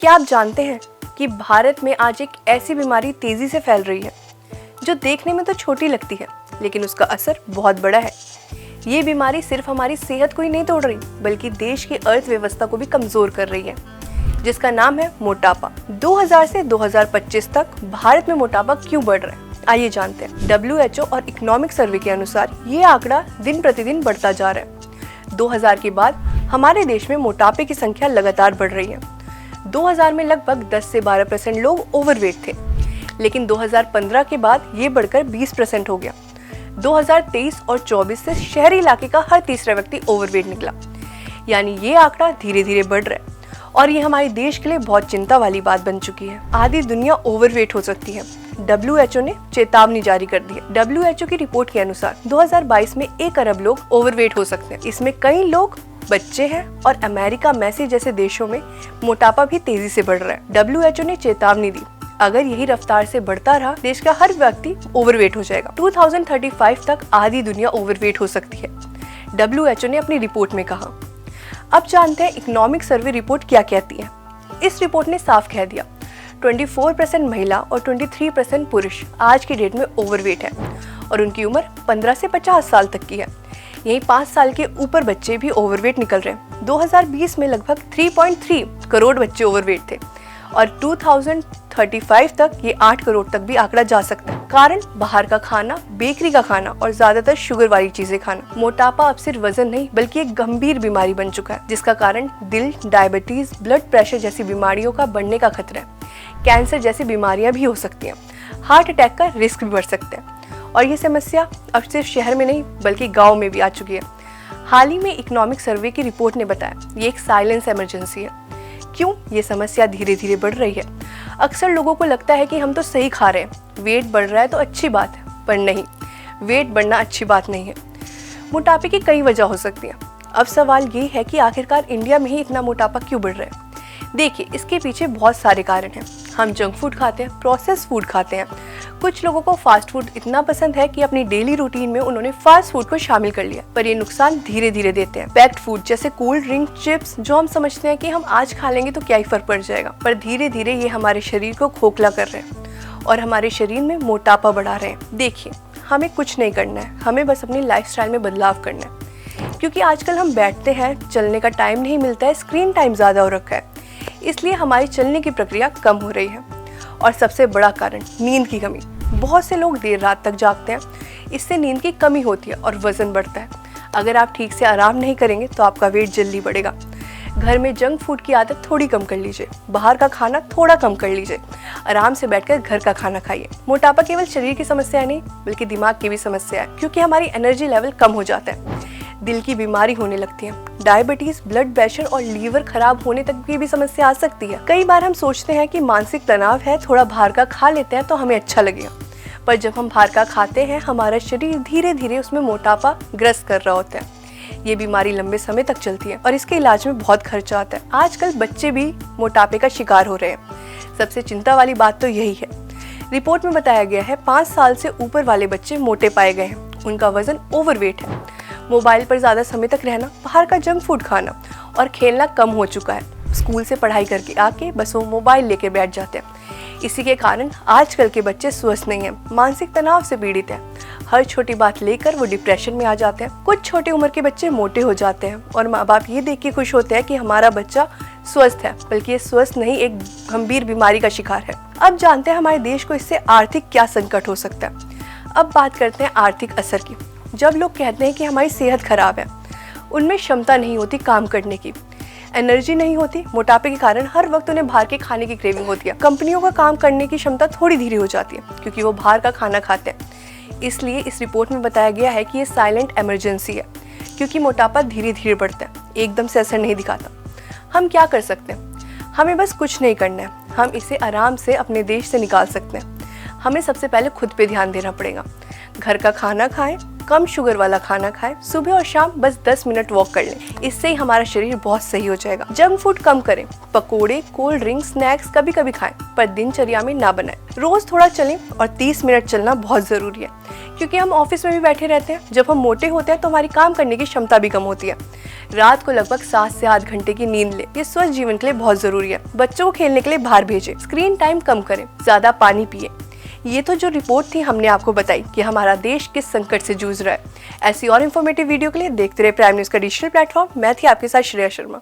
क्या आप जानते हैं कि भारत में आज एक ऐसी बीमारी तेजी से फैल रही है जो देखने में तो छोटी लगती है लेकिन उसका असर बहुत बड़ा है। ये बीमारी सिर्फ हमारी सेहत को ही नहीं तोड़ रही बल्कि देश की अर्थव्यवस्था को भी कमजोर कर रही है, जिसका नाम है मोटापा। 2000 से 2025 तक भारत में मोटापा क्यों बढ़ रहा है, आइए जानते हैं। WHO और इकोनॉमिक सर्वे के अनुसार ये आंकड़ा दिन प्रतिदिन बढ़ता जा रहा है। 2000 के बाद हमारे देश में मोटापे की संख्या लगातार बढ़ रही है। 2000 में लगभग 10 से 12% लोग ओवरवेट थे, लेकिन 2015 के बाद ये बढ़कर 20% हो गया। 2023 और 24 से शहरी इलाके का हर तीसरा व्यक्ति ओवरवेट निकला, यानी ये आंकड़ा धीरे धीरे बढ़ रहा है और ये हमारे देश के लिए बहुत चिंता वाली बात बन चुकी है। आधी दुनिया ओवरवेट हो सकती है। WHO ने चेतावनी जारी कर दी है। WHO की रिपोर्ट के अनुसार 2022 में 1 अरब लोग ओवरवेट हो सकते हैं। इसमें कई लोग बच्चे हैं और अमेरिका मैसी जैसे देशों में मोटापा भी तेजी से बढ़ रहा है। WHO ने चेतावनी दी, अगर यही रफ्तार से बढ़ता रहा देश का हर व्यक्ति ओवरवेट हो जाएगा। 2035 तक आधी दुनिया ओवरवेट हो सकती है, WHO ने अपनी रिपोर्ट में कहा। अब जानते हैं इकोनॉमिक सर्वे रिपोर्ट क्या कहती है। इस रिपोर्ट ने साफ कह दिया 24% महिला और 23% पुरुष आज की डेट में ओवरवेट है और उनकी उम्र 15 से 50 साल तक की है। यही 5 साल के ऊपर बच्चे भी ओवरवेट निकल रहे हैं। 2020 में लगभग 3.3 करोड़ बच्चे ओवरवेट थे और 2035 तक ये 8 करोड़ तक भी आंकड़ा जा सकता है। कारण बाहर का खाना, बेकरी का खाना और ज्यादातर शुगर वाली चीजें खाना। मोटापा अब सिर्फ वजन नहीं बल्कि एक गंभीर बीमारी बन चुका है, जिसका कारण दिल, डायबिटीज, ब्लड प्रेशर जैसी बीमारियों का बढ़ने का खतरा है। कैंसर जैसी बीमारियां भी हो सकती हैं। हार्ट अटैक का रिस्क भी बढ़ सकता है और ये समस्या अब सिर्फ शहर में नहीं बल्कि गांव में भी आ चुकी है। हाल ही में इकोनॉमिक सर्वे की रिपोर्ट ने बताया ये एक साइलेंस इमरजेंसी है। क्यों ये समस्या धीरे धीरे बढ़ रही है? अक्सर लोगों को लगता है कि हम तो सही खा रहे हैं, वेट बढ़ रहा है तो अच्छी बात है, पर नहीं, वेट बढ़ना अच्छी बात नहीं है। मोटापे की कई वजह हो सकती है। अब सवाल ये है कि आखिरकार इंडिया में ही इतना मोटापा क्यों बढ़ रहा है? देखिए, इसके पीछे बहुत सारे कारण हैं। हम जंक फूड खाते हैं, प्रोसेस फूड खाते हैं। कुछ लोगों को फास्ट फूड इतना पसंद है कि अपनी डेली रूटीन में उन्होंने फास्ट फूड को शामिल कर लिया, पर ये नुकसान धीरे धीरे देते हैं। पैक्ड फूड जैसे कोल्ड ड्रिंक, चिप्स, जो हम समझते हैं कि हम आज खा लेंगे तो क्या ही फर्क पड़ जाएगा, पर धीरे धीरे ये हमारे शरीर को खोखला कर रहे हैं और हमारे शरीर में मोटापा बढ़ा रहे हैं। देखिए, हमें कुछ नहीं करना है, हमें बस अपनी लाइफस्टाइल में बदलाव करना है, क्योंकि आजकल हम बैठते हैं, चलने का टाइम नहीं मिलता है, स्क्रीन टाइम ज्यादा हो रखा है, इसलिए हमारी चलने की प्रक्रिया कम हो रही है। और सबसे बड़ा कारण नींद की कमी। बहुत से लोग देर रात तक जागते हैं, इससे नींद की कमी होती है और वजन बढ़ता है। अगर आप ठीक से आराम नहीं करेंगे तो आपका वेट जल्दी बढ़ेगा। घर में जंक फूड की आदत थोड़ी कम कर लीजिए, बाहर का खाना थोड़ा कम कर लीजिए, आराम से बैठकर घर का खाना खाइए। मोटापा केवल शरीर की समस्या नहीं बल्कि दिमाग की भी समस्या है, क्योंकि हमारी एनर्जी लेवल कम हो जाता है, दिल की बीमारी होने लगती है, डायबिटीज, ब्लड प्रेशर और लीवर खराब होने तक की भी समस्या आ सकती है। कई बार हम सोचते हैं कि मानसिक तनाव है, थोड़ा बाहर का खा लेते हैं तो हमें अच्छा लगेगा, पर जब हम बाहर का खाते हैं हमारा शरीर धीरे धीरे उसमें मोटापा ग्रस्त कर रहा होता है। ये बीमारी लंबे समय तक चलती है और इसके इलाज में बहुत खर्चा आता है। आजकल बच्चे भी मोटापे का शिकार हो रहे हैं। सबसे चिंता वाली बात तो यही है। रिपोर्ट में बताया गया है 5 साल से ऊपर वाले बच्चे मोटे पाए गए हैं, उनका वजन ओवरवेट है। मोबाइल पर ज़्यादा समय तक रहना, बाहर का जंक फूड खाना और खेलना कम हो चुका है। स्कूल से पढ़ाई करके आके बस वो मोबाइल लेके बैठ जाते हैं। इसी के कारण आजकल के बच्चे स्वस्थ नहीं हैं, मानसिक तनाव से पीड़ित हैं। हर छोटी बात लेकर वो डिप्रेशन में आ जाते हैं। कुछ छोटी उम्र के बच्चे मोटे हो जाते हैं और माँ बाप ये देख के खुश होते हैं कि हमारा बच्चा स्वस्थ है, बल्कि ये स्वस्थ नहीं, एक गंभीर बीमारी का शिकार है। अब जानते हैं हमारे देश को इससे आर्थिक क्या संकट हो सकता है। अब बात करते हैं आर्थिक असर की। जब लोग कहते हैं कि हमारी सेहत खराब है, उनमें क्षमता नहीं होती काम करने की, एनर्जी नहीं होती। मोटापे के कारण हर वक्त उन्हें बाहर के खाने की क्रेविंग होती है। कंपनियों का काम करने की क्षमता थोड़ी धीरे हो जाती है क्योंकि वो बाहर का खाना खाते हैं। इसलिए इस रिपोर्ट में बताया गया है कि ये साइलेंट इमरजेंसी है, क्योंकि मोटापा धीरे धीरे बढ़ता है, एकदम से असर नहीं दिखाता। हम क्या कर सकते हैं? हमें बस कुछ नहीं करना है, हम इसे आराम से अपने देश से निकाल सकते हैं। हमें सबसे पहले खुद पे ध्यान देना पड़ेगा। घर का खाना खाएं, कम शुगर वाला खाना खाएं, सुबह और शाम बस 10 मिनट वॉक कर लें, इससे ही हमारा शरीर बहुत सही हो जाएगा। जंक फूड कम करें, पकोड़े, कोल्ड ड्रिंक, स्नैक्स कभी कभी खाएं, पर दिनचर्या में ना बनाएं। रोज थोड़ा चलें और 30 मिनट चलना बहुत जरूरी है, क्योंकि हम ऑफिस में भी बैठे रहते हैं। जब हम मोटे होते हैं तो हमारी काम करने की क्षमता भी कम होती है। रात को लगभग 7 से 8 घंटे की नींद ले, ये स्वस्थ जीवन के लिए बहुत जरूरी है। बच्चों को खेलने के लिए बाहर भेजें, स्क्रीन टाइम कम करें, ज्यादा पानी पिए। ये तो जो रिपोर्ट थी हमने आपको बताई कि हमारा देश किस संकट से जूझ रहा है। ऐसी और इन्फॉर्मेटिव वीडियो के लिए देखते रहे प्राइम न्यूज का डिजिटल प्लेटफॉर्म। मैं थी आपके साथ श्रेया शर्मा।